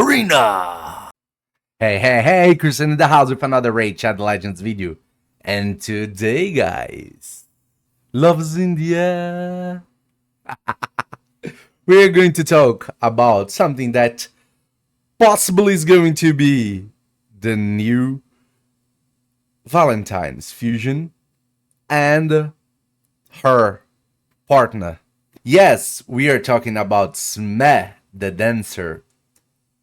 livearena! Hey, Christian in the house with another Raid Chat Legends video. And today, guys, love's in the air. We're going to talk about something that possibly is going to be the new Valentine's fusion and her partner. Yes, we are talking about Esme the Dancer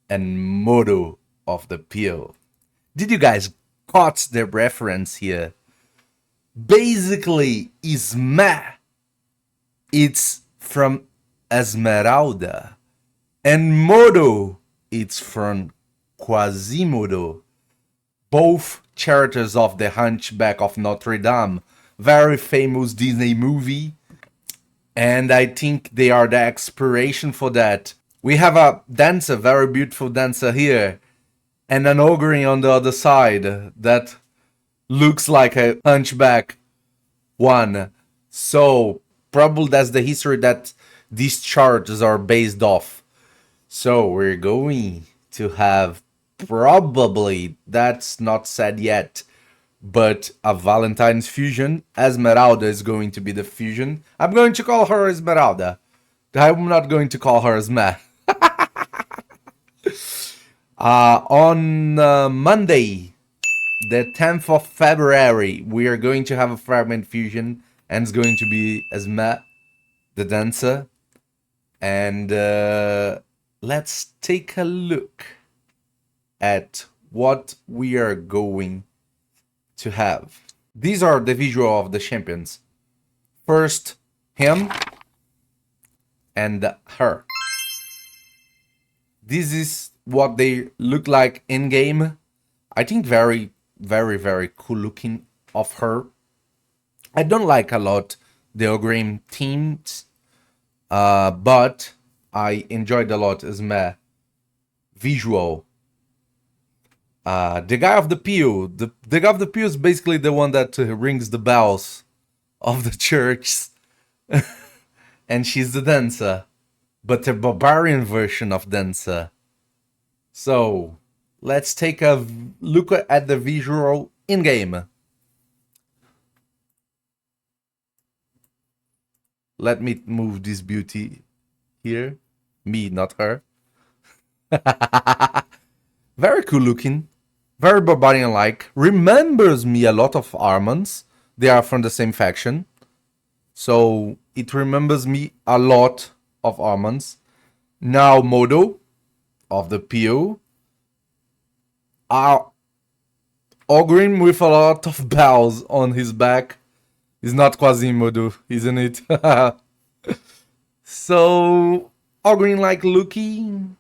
and Modo of the Peal. Did you guys caught the reference here? Basically, Esme, it's from Esmeralda, and Modo, it's from Quasimodo. Both characters of the Hunchback of Notre Dame, very famous Disney movie, and I think they are the inspiration for that. We have a dancer, very beautiful dancer here, and an ogre on the other side that looks like a hunchback one. So probably that's the history that these charts are based off. So we're going to have probably, that's not said yet, but a Valentine's fusion. Esmeralda is going to be the fusion. I'm going to call her Esmeralda. I'm not going to call her Esme. On Monday, the 10th of February, we are going to have a Fragment fusion, and it's going to be Esme the Dancer. And let's take a look at what we are going to have. These are the visual of the champions. First, him and her. This is what they look like in game. I think very cool looking of her. I don't like a lot the Ogrim teams, but I enjoyed a lot Esme visual. The guy of the Peal, the guy of the Peal is basically the one that rings the bells of the church, and she's the dancer, but the barbarian version of dancer. So let's take a look at the visual in game. Let me move this beauty here. Me, not her. Very cool looking. Very barbarian-like. Remembers me a lot of Armans. They are from the same faction. So it remembers me a lot of Armans. Now Modo of the Peal. Ogrim with a lot of bells on his back. Is not Quasimodo, isn't it? So Ogrim-like looking.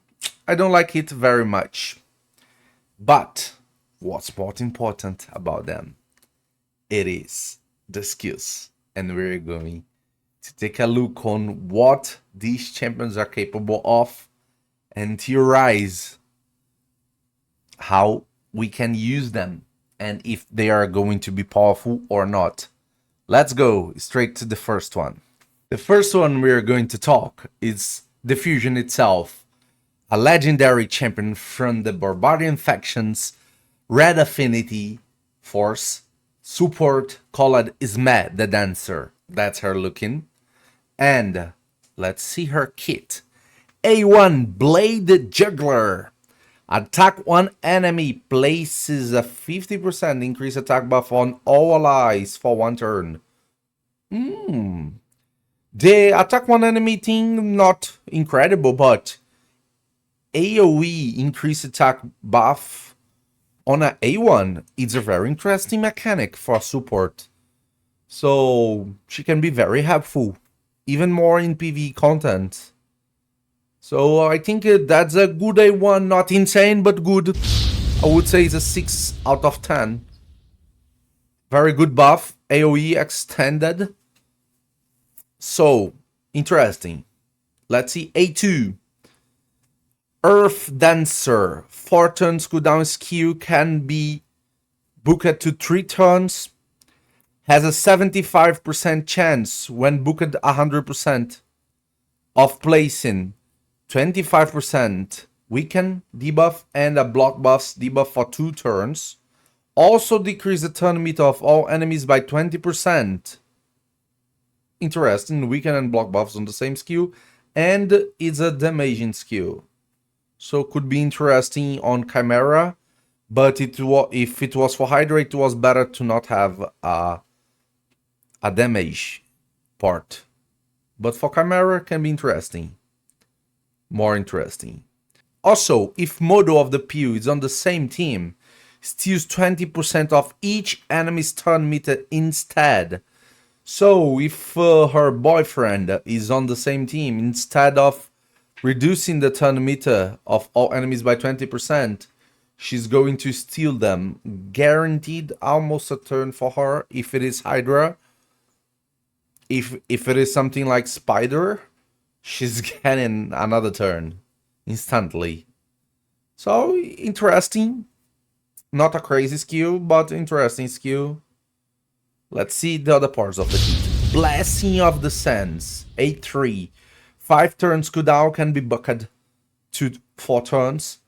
I don't like it very much. But what's more important about them? It is the skills. And we're going to take a look on what these champions are capable of and theorize how we can use them and if they are going to be powerful or not. Let's go straight to the first one. The first one we're going to talk is the fusion itself. A legendary champion from the Barbarian faction's Red Affinity Force support called Esme the Dancer. That's her looking. And let's see her kit. A1 Blade Juggler. Attack one enemy, places a 50% increase attack buff on all allies for one turn. The attack one enemy thing, not incredible, but AoE increase attack buff on a A1, it's a very interesting mechanic for support. So she can be very helpful, even more in PvE content. So I think that's a good A1, not insane, but good. I would say it's a 6 out of 10. Very good buff, AoE extended. So, interesting. Let's see, A2. Earth Dancer. 4 turns cooldown skill, can be booked to 3 turns. Has a 75% chance when booked 100% of placing 25% weaken debuff and a block buffs debuff for 2 turns. Also decrease the turn meter of all enemies by 20%. Interesting, weaken and block buffs on the same skill, and it's a damaging skill. So could be interesting on Chimera, but if it was for Hydra, it was better to not have a damage part. But for Chimera, can be interesting. More interesting. Also, if Modo of the Peal is on the same team, steals 20% of each enemy's turn meter instead. So if her boyfriend is on the same team, instead of reducing the turn meter of all enemies by 20%, she's going to steal them. Guaranteed almost a turn for her if it is Hydra. If it is something like Spider, she's getting another turn instantly. So interesting. Not a crazy skill, but interesting skill. Let's see the other parts of the kit. Blessing of the Sands, 8-3. 5 turns cooldown, can be bucketed to 4 turns.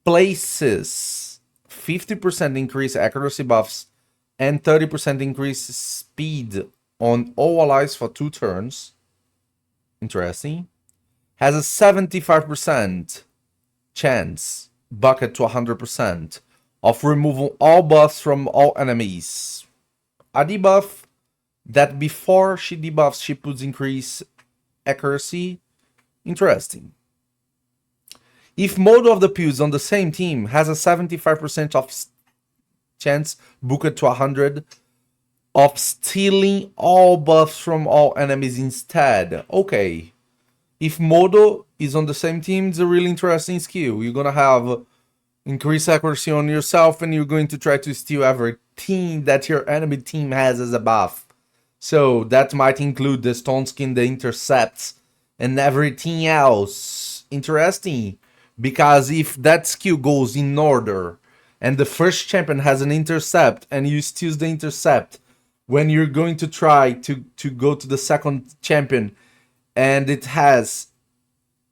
Places, 50% increase accuracy buffs and 30% increase speed on all allies for 2 turns. Interesting. Has a 75% chance, bucket to 100%, of removing all buffs from all enemies. A debuff that before she debuffs, she puts increase accuracy. Interesting. If Modo of the Peals on the same team, has a 75% of chance, booked to 100, of stealing all buffs from all enemies instead. Okay. If Modo is on the same team, it's a really interesting skill. You're gonna have increased accuracy on yourself, and you're going to try to steal everything that your enemy team has as a buff. So that might include the Stone Skin, the intercepts, and everything else. Interesting. Because if that skill goes in order, and the first champion has an intercept, and you steal the intercept, when you're going to try to go to the second champion, and it has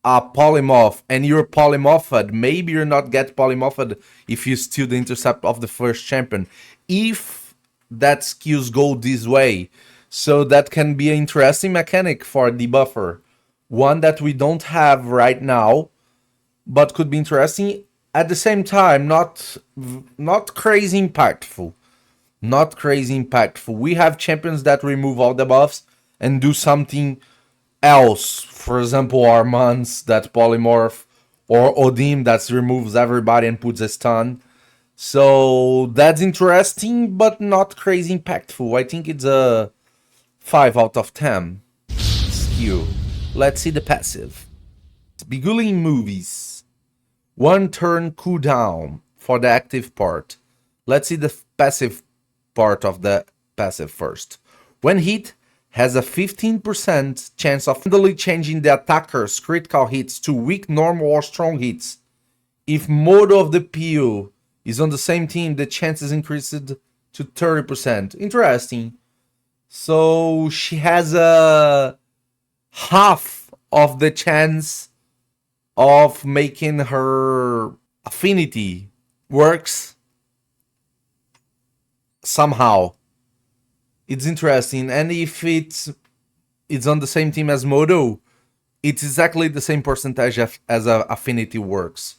a polymorph, and you're polymorphed, maybe you're not get polymorphed if you steal the intercept of the first champion. If that skills go this way, so that can be an interesting mechanic for a debuffer. One that we don't have right now, but could be interesting. At the same time, not crazy impactful. Not crazy impactful. We have champions that remove all the buffs and do something else. For example, Armand's that polymorph, or Odim that removes everybody and puts a stun. So that's interesting, but not crazy impactful. I think it's a 5 out of 10 skill. Let's see the passive. Beguiling movies. 1 turn cooldown for the active part. Let's see the passive part of the passive first. When hit, has a 15% chance of randomly changing the attacker's critical hits to weak, normal, or strong hits. If Modo of the Peal is on the same team, the chance is increased to 30%. Interesting. So she has a half of the chance of making her affinity works somehow. It's interesting, and if it's on the same team as Modo, it's exactly the same percentage as a affinity works.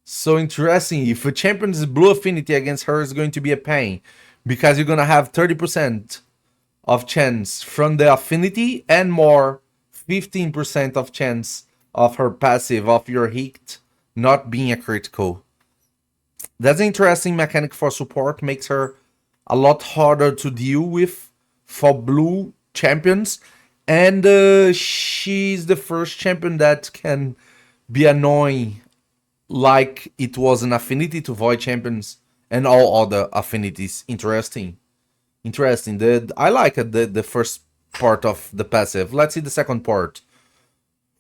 So interesting. If a champion's blue affinity against her is going to be a pain, because you're gonna have 30% of chance from the affinity and more 15% of chance of her passive of your hit not being a critical. That's an interesting mechanic for support, makes her a lot harder to deal with for blue champions, and she's the first champion that can be annoying like it was an affinity to void champions and all other affinities. Interesting. I like the first part of the passive. Let's see the second part.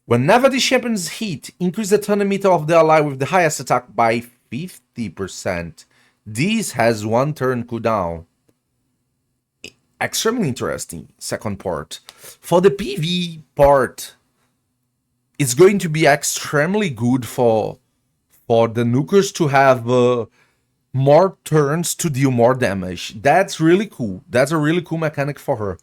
Whenever the champion's hit, increase the turn meter of the ally with the highest attack by 50%. This has 1 turn cooldown. Extremely interesting. Second part. For the PV part, it's going to be extremely good for for the nukers to have more turns to deal more damage. That's really cool. That's a really cool mechanic for her.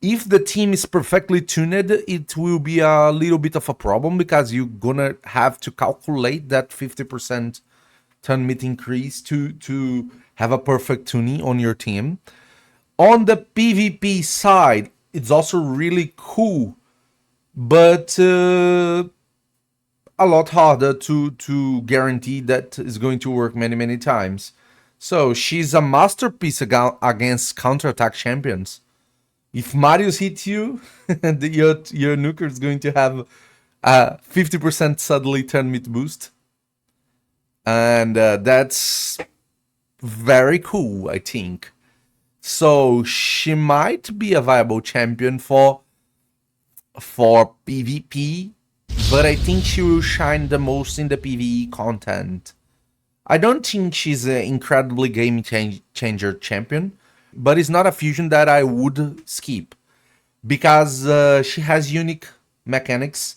If the team is perfectly tuned, it will be a little bit of a problem because you're gonna have to calculate that 50% turn meet increase to have a perfect tuning on your team. On the PvP side, it's also really cool, but a lot harder to guarantee that is going to work many times. So she's a masterpiece against counterattack champions. If Marius hits you, your nuker is going to have a 50% suddenly turn meet boost. And that's very cool, I think. So she might be a viable champion for PvP, but I think she will shine the most in the PvE content. I don't think she's an incredibly game changer champion, but it's not a fusion that I would skip because she has unique mechanics,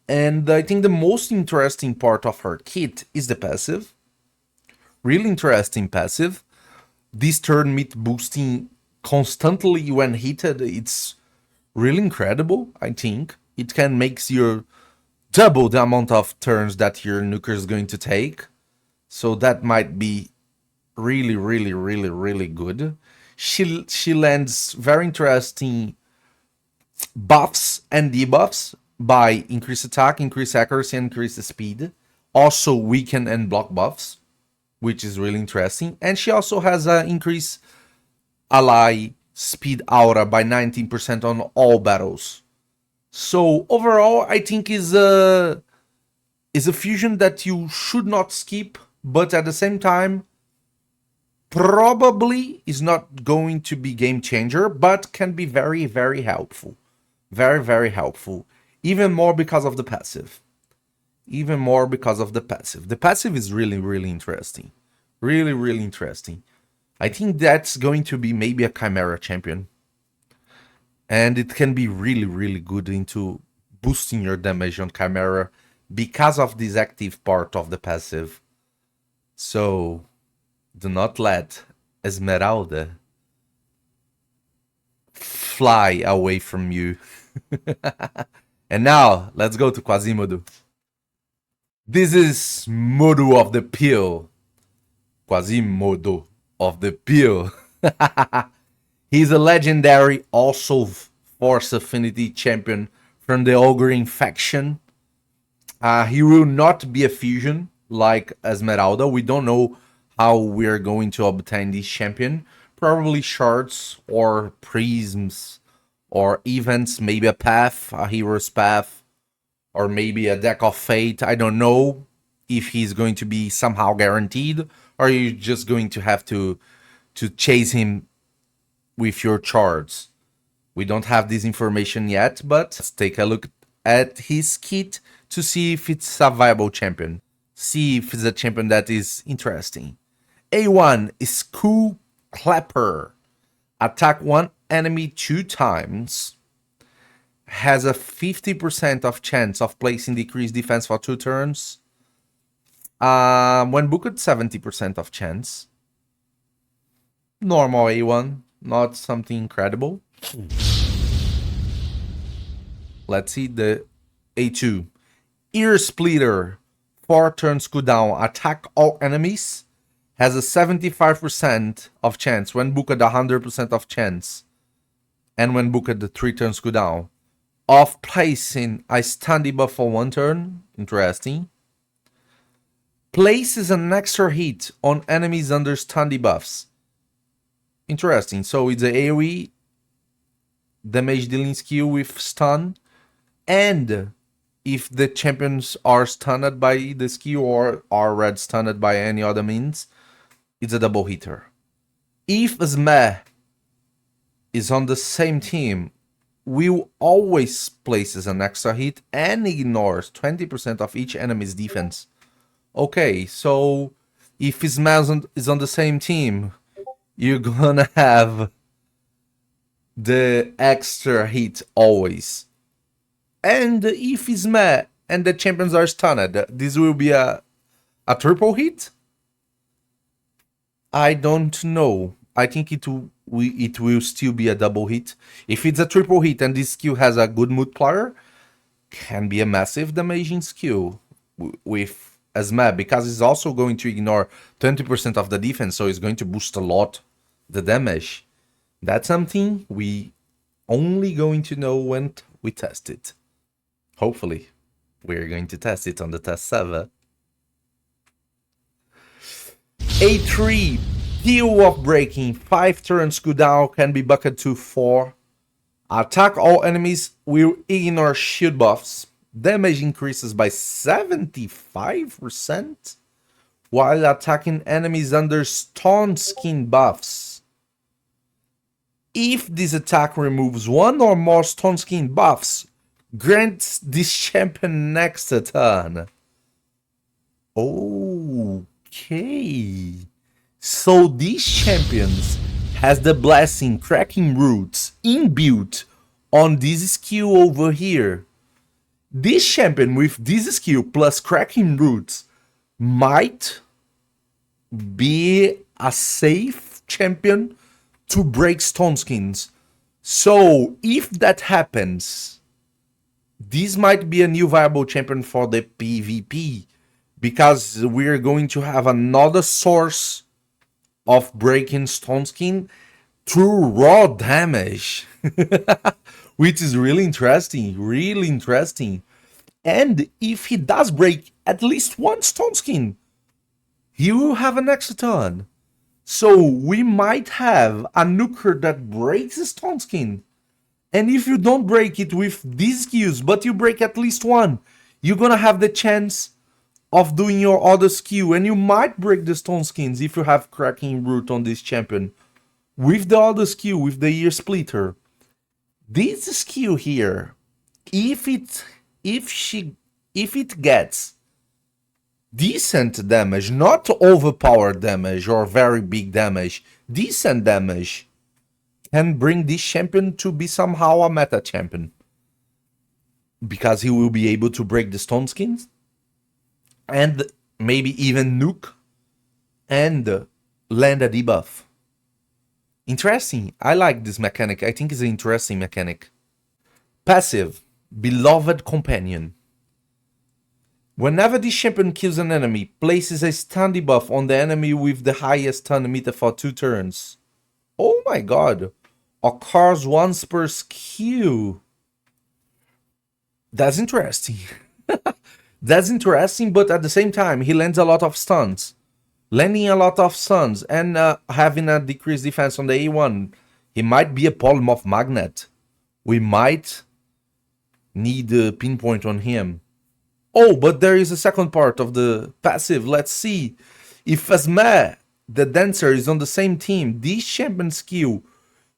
and I think the most interesting part of her kit is the passive. Really interesting passive. This turn meet boosting constantly when hitted, it's really incredible, I think. It can make your double the amount of turns that your nuker is going to take. So that might be really good. She lands very interesting buffs and debuffs by increased attack, increased accuracy, and increased speed. Also weaken and block buffs, which is really interesting. And she also has an increased ally speed aura by 19% on all battles. So overall, I think is a fusion that you should not skip, but at the same time, probably is not going to be game changer, but can be very helpful. Very helpful. Even more because of the passive. Even more because of the passive. The passive is really interesting. Really interesting. I think that's going to be maybe a Chimera champion. And it can be really good into boosting your damage on Chimera because of this active part of the passive. So do not let Esmeralda fly away from you. And now let's go to Quasimodo. This is Modo of the Peal. Quasimodo of the Peal. He's a legendary, also Force Affinity champion from the Ogreing faction. He will not be a fusion like Esmeralda. We don't know how we're going to obtain this champion. Probably shards or prisms or events, maybe a path, a hero's path, or maybe a deck of fate. I don't know if he's going to be somehow guaranteed, or you're just going to have to chase him with your charts. We don't have this information yet, but let's take a look at his kit to see if it's a viable champion. See if it's a champion that is interesting. A1 is Cool Clapper. Attack one enemy 2 times. Has a 50% of chance of placing decreased defense for 2 turns. When booked, 70% of chance. Normal A1, not something incredible. Let's see the A2. Ear Splitter, 4 turns cooldown. Attack all enemies. Has a 75% of chance. When booked, 100% of chance. And when booked, the 3 turns cooldown. Of placing a stun debuff for 1 turn. Interesting. Places an extra hit on enemies under stun debuffs. Interesting. So it's a AoE damage dealing skill with stun. And if the champions are stunned by the skill or are red stunned by any other means, it's a double hitter. If Esme is on the same team, will always places an extra hit and ignores 20% of each enemy's defense. Okay, so if Esme is on the same team, you're gonna have the extra hit always. And if Esme and the champions are stunned, this will be a a triple hit? I don't know. I think it will still be a double hit. If it's a triple hit and this skill has a good multiplier, can be a massive damaging skill with Esme, because it's also going to ignore 20% of the defense, so it's going to boost a lot the damage. That's something we only going to know when we test it. Hopefully, we're going to test it on the test server. A3, Peal of Breaking, 5 turns cooldown, can be bucketed to 4. Attack all enemies, will ignore shield buffs. Damage increases by 75%, while attacking enemies under stone skin buffs. If this attack removes one or more stone skin buffs, grants this champion next turn. Okay. So these champions has the blessing cracking roots inbuilt on this skill over here. This champion with this skill plus cracking roots might be a safe champion to break stone skins. So if that happens, this might be a new viable champion for the PvP, because we're going to have another source of breaking stone skin through raw damage. Which is really interesting, really interesting. And if he does break at least one stone skin, he will have an extra turn. So we might have a nuker that breaks a stone skin. And if you don't break it with these skills, but you break at least one, you're gonna have the chance of doing your other skill. And you might break the stone skins if you have cracking root on this champion. With the other skill, with the ear splitter. This skill here, if it gets decent damage, not overpowered damage or very big damage, decent damage, can bring this champion to be somehow a meta champion, because he will be able to break the stone skins and maybe even nuke and land a debuff. Interesting. I like this mechanic. I think it's an interesting mechanic. Passive, Beloved Companion. Whenever this champion kills an enemy, places a stun debuff on the enemy with the highest stun meter for 2 turns. Oh my god. Occurs once per skill. That's interesting. That's interesting, but at the same time, he lands a lot of stuns. Landing a lot of stuns and having a decreased defense on the A1. He might be a polymorph magnet. We might need a pinpoint on him. Oh, but there is a second part of the passive. Let's see. If Esme the Dancer is on the same team, this champion skill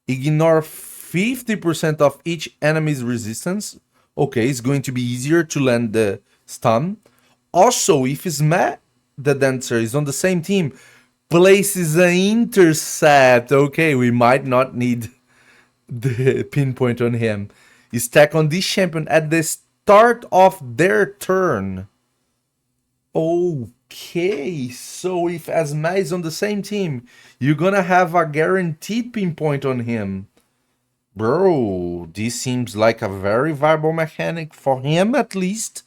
ignore 50% of each enemy's resistance. Okay, it's going to be easier to land the stun. Also, if Esme the Dancer is on the same team, places an intercept. Okay, we might not need the pinpoint on him. Stack on this champion at the start of their turn. Okay, so if Esme is on the same team, you're gonna have a guaranteed pinpoint on him. Bro, this seems like a very viable mechanic for him at least.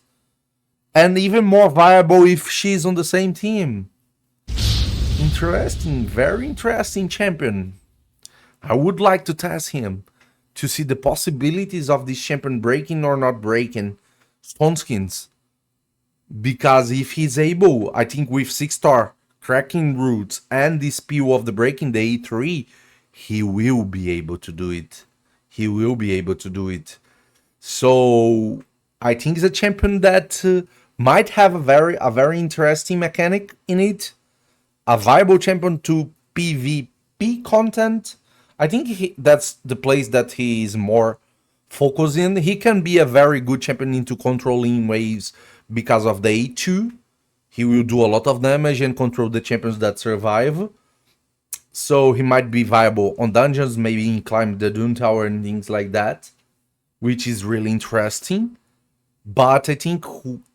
And even more viable if she's on the same team. Interesting, very interesting champion. I would like to test him to see the possibilities of this champion breaking or not breaking stone skins. Because if he's able, I think with 6-star cracking roots and this Peal of the breaking, the A3, he will be able to do it. He will be able to do it. So I think it's a champion that might have a very interesting mechanic in it. A viable champion to PvP content. I think that's the place that he is more focused in. He can be a very good champion into controlling waves because of the A2. He will do a lot of damage and control the champions that survive. So he might be viable on dungeons, maybe climb the Doom Tower and things like that, which is really interesting. But I think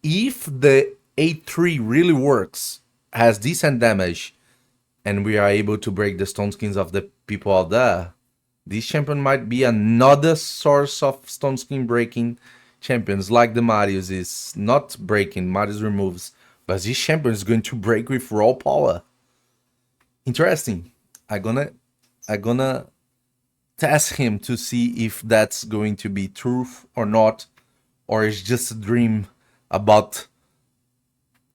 if the A3 really works has decent damage and we are able to break the stone skins of the people out there, this champion might be another source of stone skin breaking champions, like the Marius is not breaking, Marius removes, but this champion is going to break with raw power. Interesting. I gonna test him to see if that's going to be truth or not, or it's just a dream about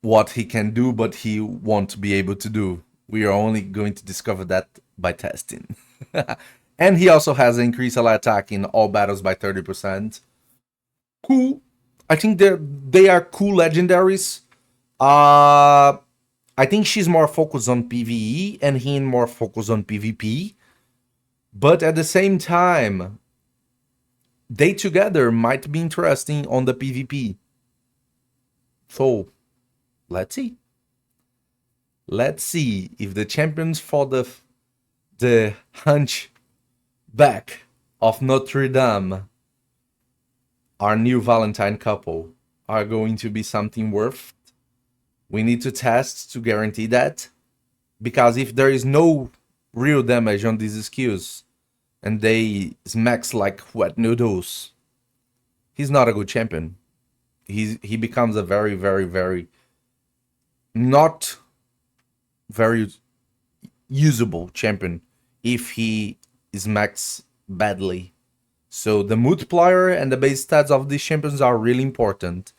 what he can do, but he won't be able to do. We are only going to discover that by testing. And he also has increased ally attack in all battles by 30%. Cool. I think they are cool legendaries. I think she's more focused on PvE and he more focused on PvP. But at the same time, they together might be interesting on the PvP. So, let's see. Let's see if the champions for the hunchback of Notre Dame, our new Valentine couple, are going to be something worth. We need to test to guarantee that. Because if there is no real damage on these skills and they smacks like wet noodles, he's not a good champion. He becomes a very, very, very not very usable champion if he smacks badly. So the multiplier and the base stats of these champions are really important.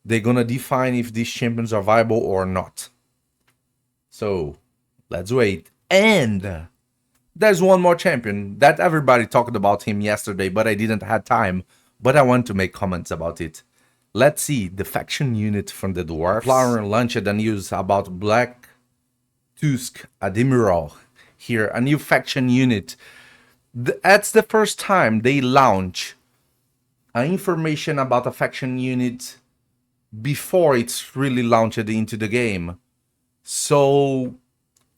They're gonna define if these champions are viable or not. So let's wait. And there's one more champion that everybody talked about him yesterday, but I didn't have time. But I want to make comments about it. Let's see the faction unit from the dwarves. Flower launched the news about Black Tusk Admiral. Here, a new faction unit. That's the first time they launch information about a faction unit before it's really launched into the game. So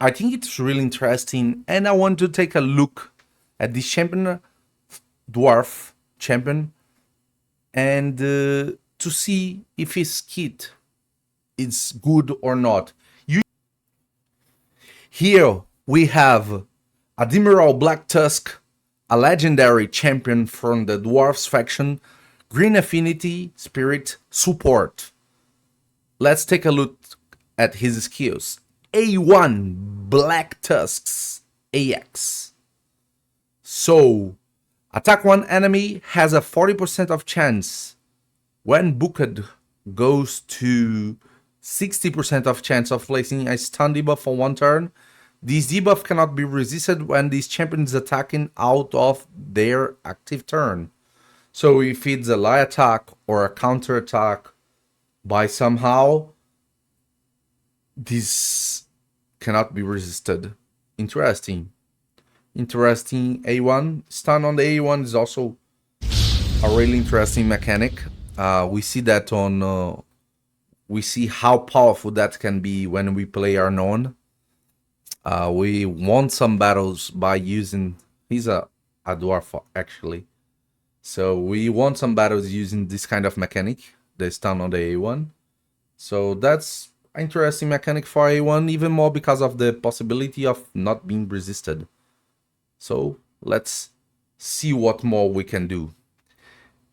I think it's really interesting, and I want to take a look at this champion, dwarf champion, and to see if his kit is good or not. Here we have Admiral Black Tusk, a legendary champion from the dwarves faction, green affinity, spirit, support. Let's take a look at his skills. A1 Black Tusks AX. So, attack one enemy has a 40% of chance. When booked, goes to 60% of chance of placing a stun debuff for one turn. This debuff cannot be resisted when this champion is attacking out of their active turn. So if it's a light attack or a counter attack by somehow, this cannot be resisted. Interesting. Interesting A1. Stun on the A1 is also a really interesting mechanic. We see that on... we see how powerful that can be when we play Unknown. We won some battles by using... He's a dwarf, actually. So we won some battles using this kind of mechanic. The stun on the A1. So that's an interesting mechanic for A1, even more because of the possibility of not being resisted. So let's see what more we can do.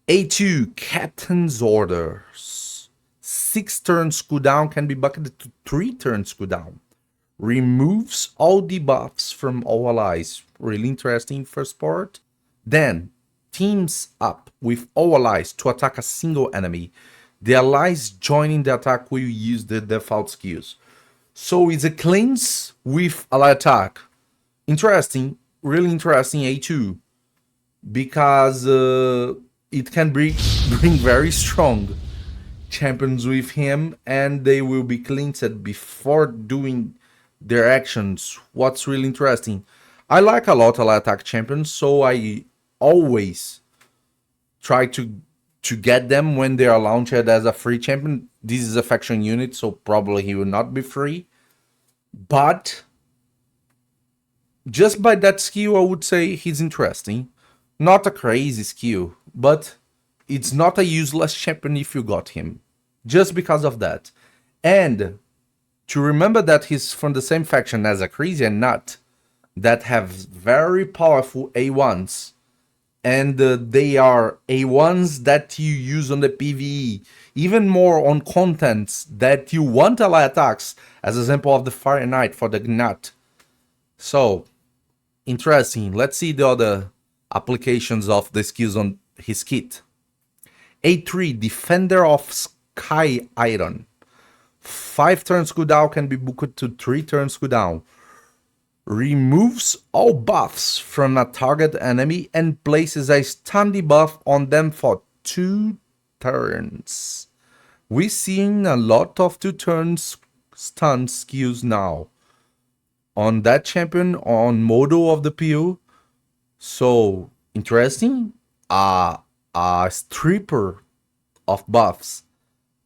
A2, Captain's Orders. 6 turns cooldown can be bucketed to 3 turns cooldown. Removes all debuffs from all allies. Really interesting first part. Then, teams up with all allies to attack a single enemy. The allies joining the attack will use the default skills. So it's a cleanse with ally attack. Interesting, really interesting A2. Because it can bring very strong champions with him, and they will be cleansed before doing their actions. What's really interesting, I like a lot ally attack champions, so I always try to get them when they are launched as a free champion. This is a faction unit, so probably he will not be free, but just by that skill I would say he's interesting. Not a crazy skill, but it's not a useless champion if you got him, just because of that. And to remember that he's from the same faction as a Crazy and Nut that have very powerful A1s. And they are A1s that you use on the PvE, even more on contents that you want ally attacks, as example of the Fire Knight for the Gnat. So, interesting. Let's see the other applications of the skills on his kit. A3, Defender of Sky Iron. 5 turns cooldown can be booked to 3 turns cooldown. Removes all buffs from a target enemy and places a stun debuff on them for 2 turns. We're seeing a lot of 2 turns stun skills now on that champion, on Modo of the Peal. So interesting. A stripper of buffs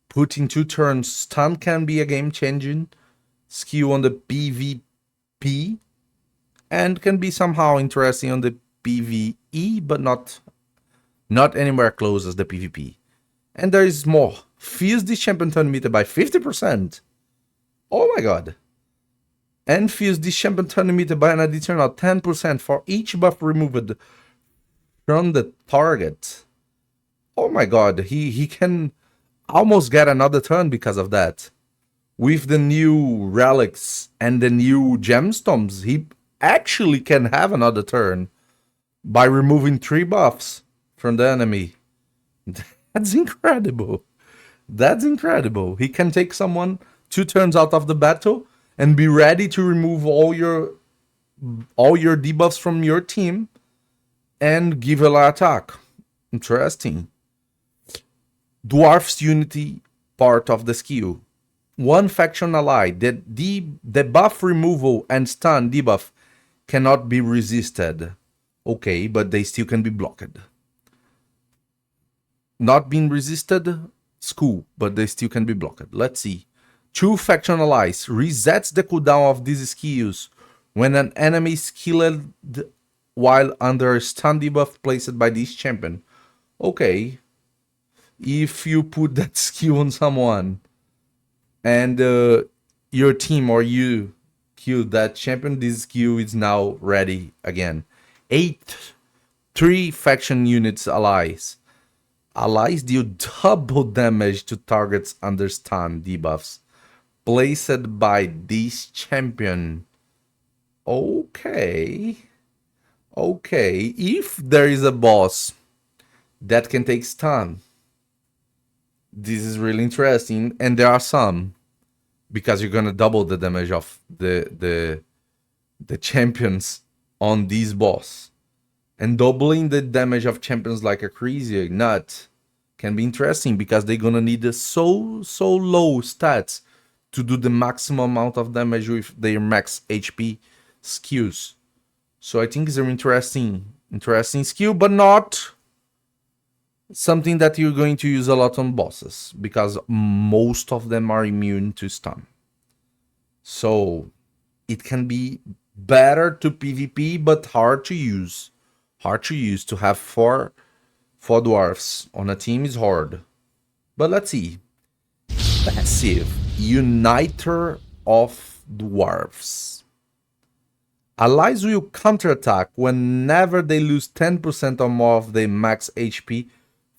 putting 2 turns stun can be a game changing skill on the PvP, and can be somehow interesting on the PvE, but not anywhere close as the PvP. And there is more. Fuse this champion turn meter by 50%. Oh my god. And fuse this champion turn meter by an additional 10% for each buff removed from the target. Oh my god, he can almost get another turn because of that. With the new relics and the new gemstones, he actually can have another turn by removing 3 buffs from the enemy. That's incredible. That's incredible. He can take someone 2 turns out of the battle and be ready to remove all your debuffs from your team and give a light attack. Interesting. Dwarves Unity part of the skill. 1 faction ally, the buff removal and stun debuff cannot be resisted. Okay, but they still can be blocked. Not being resisted, school, but they still can be blocked. Let's see. 2 faction allies resets the cooldown of these skills when an enemy is killed while under a stun debuff placed by this champion. Okay, if you put that skill on someone and your team or you kill that champion, this skill is now ready again. 3 faction units allies. Allies deal double damage to targets under stun debuffs placed by this champion. Okay. If there is a boss that can take stun, this is really interesting, and there are some, because you're gonna double the damage of the champions on this boss, and doubling the damage of champions like a Crazy Nut can be interesting because they're gonna need so low stats to do the maximum amount of damage with their max HP skills. So I think it's an interesting skill, but not something that you're going to use a lot on bosses, because most of them are immune to stun. So it can be better to PvP, but hard to use. To have 4 dwarves on a team is hard. But let's see. Passive Uniter of Dwarves. Allies will counterattack whenever they lose 10% or more of their max HP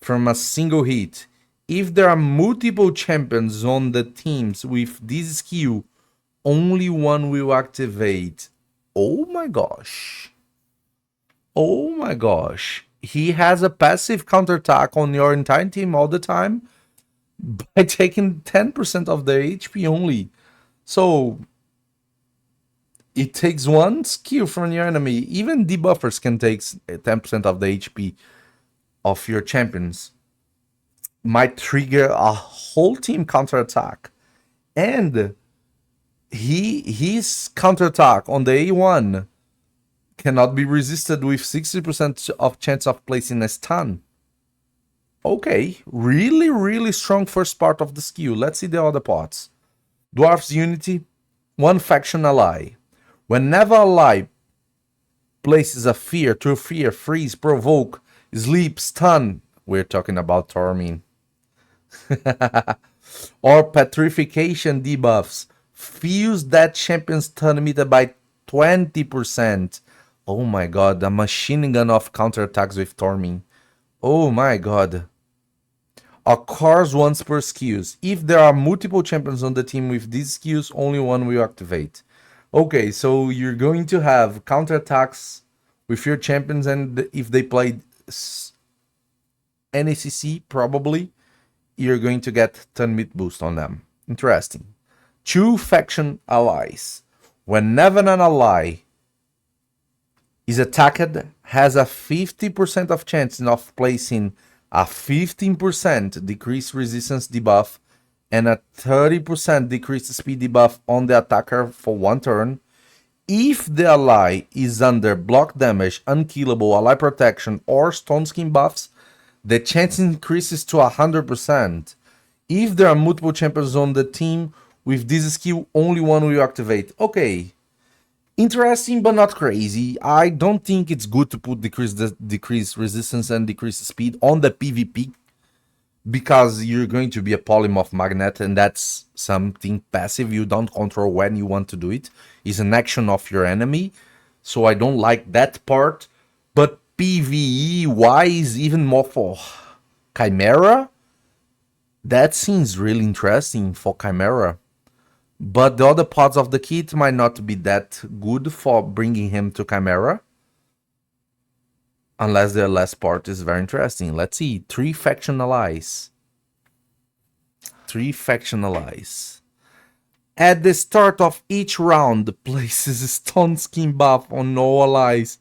from a single hit. If there are multiple champions on the teams with this skill, only one will activate. Oh my gosh. He has a passive counterattack on your entire team all the time by taking 10% of their HP only. So it takes 1 skill from your enemy. Even debuffers can take 10% of the HP of your champions. Might trigger a whole team counterattack. And his counterattack on the A1 cannot be resisted with 60% of chance of placing a stun. Okay, really strong first part of the skill. Let's see the other parts. Dwarves Unity, 1 faction ally. Whenever a ally places a fear, true fear, freeze, provoke, sleep, stun, we're talking about Tormin, or petrification debuffs Fuse that champion's turn meter by 20%. Oh my god, a machine gun of counterattacks with Torming. Oh my god. Occurs once per skills. If there are multiple champions on the team with these skills, only one will activate. Okay, so you're going to have counterattacks with your champions, and if they play NACC, probably, you're going to get 10 meat boost on them. Interesting. 2 faction allies. Whenever an ally is attacked, has a 50% of chance of placing a 15% decreased resistance debuff and a 30% decreased speed debuff on the attacker for 1 turn. If the ally is under block damage, unkillable, ally protection, or stone skin buffs, the chance increases to 100%. If there are multiple champions on the team with this skill, only one will activate. Okay. Interesting, but not crazy. I don't think it's good to put decreased resistance and decreased speed on the PvP, because you're going to be a polymorph magnet, and that's something passive. You don't control when you want to do it. It's an action of your enemy. So I don't like that part. But PvE wise, even more for Chimera, that seems really interesting for Chimera. But the other parts of the kit might not be that good for bringing him to Chimera. Unless the last part is very interesting. Let's see. 3 faction allies. 3 faction allies. At the start of each round, places a stone skin buff on all allies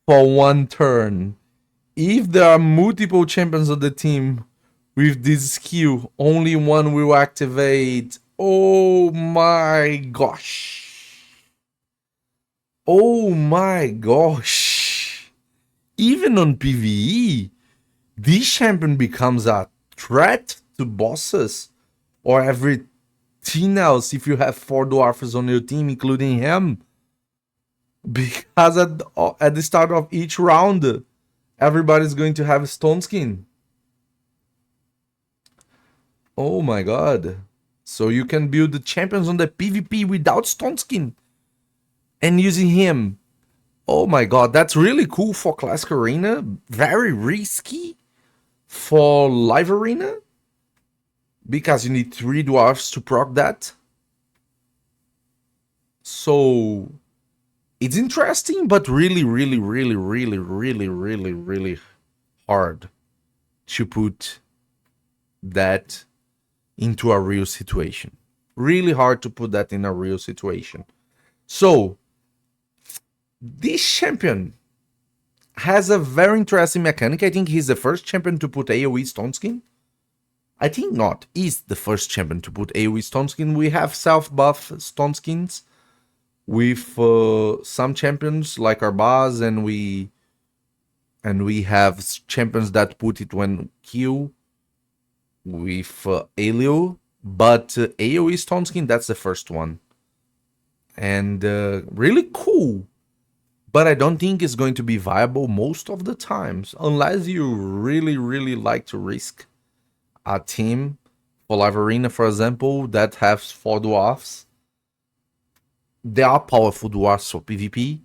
for 1 turn. If there are multiple champions of the team with this skill, only one will activate. Oh my gosh. Oh my gosh. Even on PvE, this champion becomes a threat to bosses or everything else if you have 4 dwarves on your team, including him. Because at the start of each round, everybody's going to have stone skin. Oh my god. So you can build the champions on the PvP without stone skin and using him. Oh my god, that's really cool for classicarena. Very risky for livearena, because you need 3 dwarfs to proc that. So it's interesting, but really hard to put that into a real situation. Really hard to put that in a real situation. So this champion has a very interesting mechanic. I think he's the first champion to put AoE stone skin. I think not. He's the first champion to put AoE stone skin. We have self-buff stone skins with some champions like Arbaz, and we have champions that put it when kill with Alio, but AoE stone skin, that's the first one. And really cool. But I don't think it's going to be viable most of the times, unless you really like to risk a team for livearena, for example, that has 4 dwarfs. They are powerful dwarfs for PvP.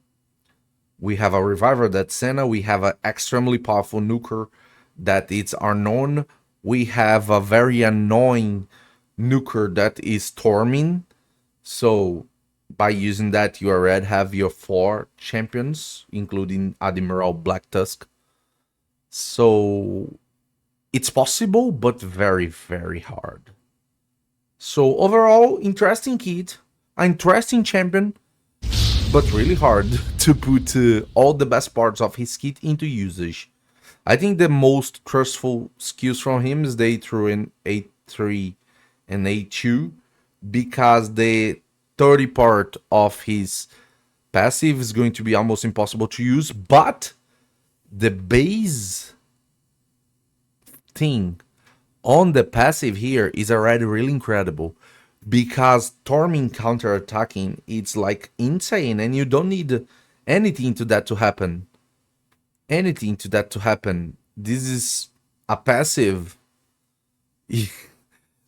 We have a reviver that's Senna. We have an extremely powerful nuker that is Arnon. We have a very annoying nuker that is Tormin. So by using that, you already have your 4 champions, including Admiral Black Tusk. So it's possible, but very hard. So overall, interesting kit, an interesting champion, but really hard to put all the best parts of his kit into usage. I think the most trustful skills from him is the A3 and A3 and A2, because the 30 part of his passive is going to be almost impossible to use, but the base thing on the passive here is already really incredible, because Torming counter-attacking, it's like insane, and you don't need anything to that to happen. This is a passive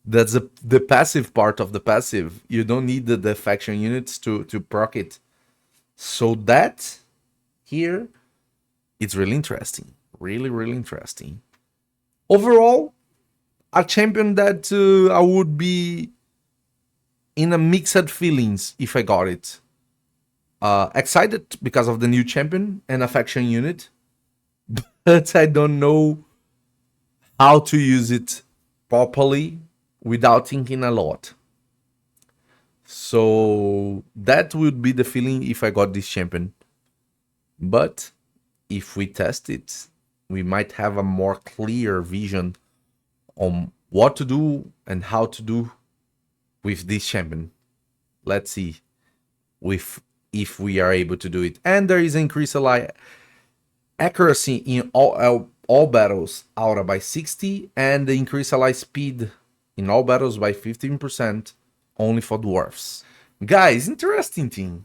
That's the passive part of the passive. You don't need the faction units to proc it. So that here, it's really interesting. Really, really interesting. Overall, a champion that I would be in a mixed feelings if I got it. Excited because of the new champion and a faction unit, but I don't know how to use it properly without thinking a lot. So that would be the feeling if I got this champion. But if we test it, we might have a more clear vision on what to do and how to do with this champion. Let's see if we are able to do it. And there is increased accuracy in all battles aura by 60, and the increased ally speed in all battles by 15% only for dwarves. Guys, interesting thing.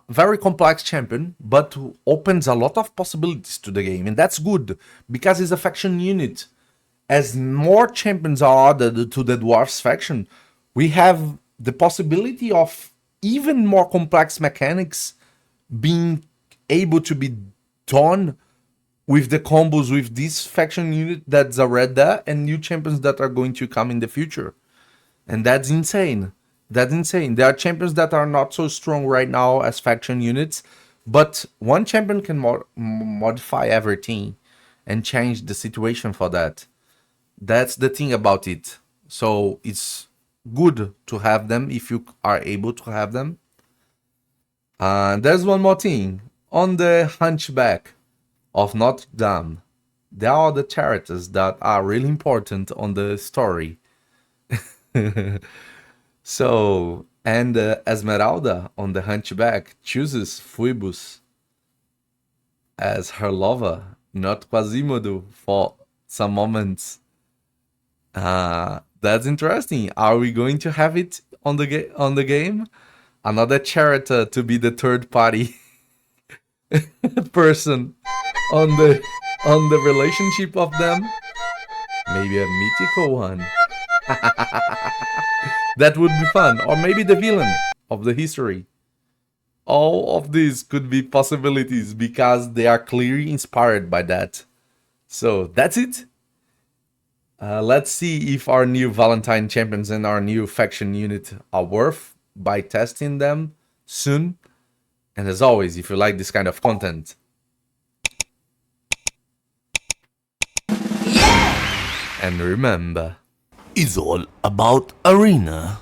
Very complex champion, but opens a lot of possibilities to the game, and that's good because it's a faction unit. As more champions are added to the dwarves faction, we have the possibility of even more complex mechanics being able to be done with the combos with this faction unit that's already there and new champions that are going to come in the future. And that's insane. That's insane. There are champions that are not so strong right now as faction units, but one champion can modify everything and change the situation for that. That's the thing about it. So it's good to have them if you are able to have them. There's one more thing. On the Hunchback of Notre Dame, there are the characters that are really important on the story. So, and Esmeralda on the Hunchback chooses Phoebus as her lover, not Quasimodo, for some moments. That's interesting. Are we going to have it on the game? Another character to be the third party person on the relationship of them. Maybe a mythical one. That would be fun. Or maybe the villain of the history. All of these could be possibilities because they are clearly inspired by that. So that's it. Let's see if our new Valentine champions and our new faction unit are worth by testing them soon. And as always, if you like this kind of content, and remember, it's all about arena.